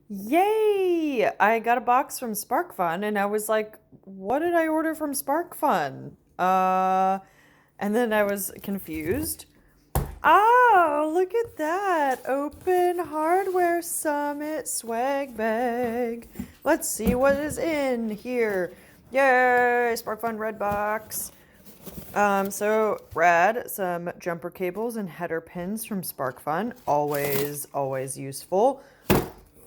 Yay! I got a box from SparkFun and I was like, what did I order from SparkFun? And then I was confused. Oh, look at that. Open Hardware Summit swag bag. Let's see what is in here. Yay! SparkFun red box. So rad, some jumper cables and header pins from SparkFun. Always useful.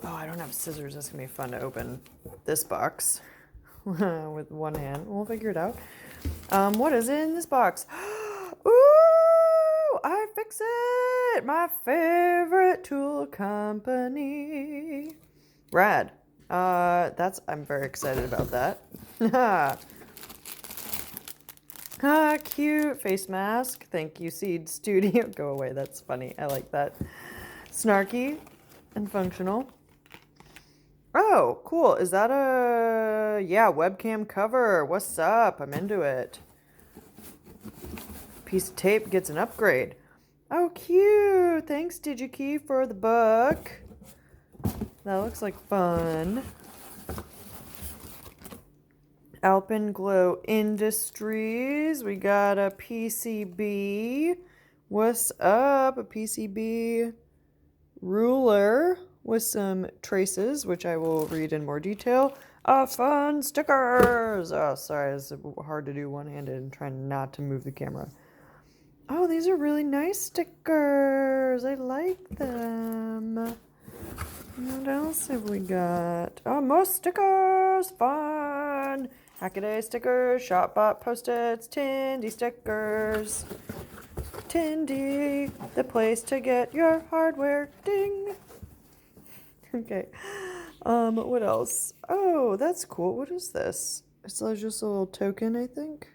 Oh, I don't have scissors. That's gonna be fun to open this box with one hand. We'll figure it out. What is in this box? Ooh, iFixit, my favorite tool company. Rad. I'm very excited about that. Cute face mask. Thank you, Seed Studio. Go away. That's funny. I like that. Snarky and functional. Oh, cool. Is that webcam cover? What's up? I'm into it. Piece of tape gets an upgrade. Oh, cute. Thanks, DigiKey, for the book. That looks like fun. Alpenglow Industries. We got a PCB. What's up? A PCB ruler with some traces, which I will read in more detail. Fun stickers! Oh, sorry, it's hard to do one-handed and trying not to move the camera. Oh, these are really nice stickers. I like them. What else have we got? Oh, more stickers! Fun! Hackaday stickers, Shopbot post-its, Tindy stickers. Tindy, the place to get your hardware. Ding! Okay. What else? Oh, that's cool. What is this? It's just a little token, I think.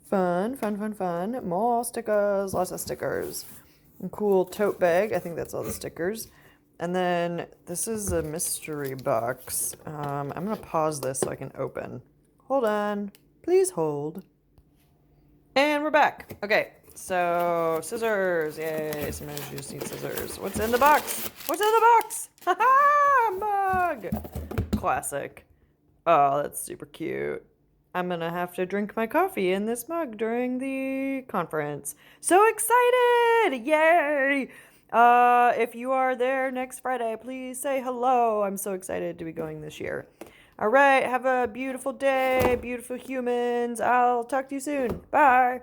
Fun. More stickers. Lots of stickers. And cool tote bag. I think that's all the stickers. And then this is a mystery box. I'm going to pause this so I can open. Hold on. Please hold. And we're back. Okay. So, scissors. Yay. Sometimes you just need scissors. What's in the box? What's in the box? Haha! Mug! Classic. Oh, that's super cute. I'm gonna have to drink my coffee in this mug during the conference. So excited! Yay! If you are there next Friday, please say hello. I'm so excited to be going this year. All right, have a beautiful day, beautiful humans. I'll talk to you soon. Bye.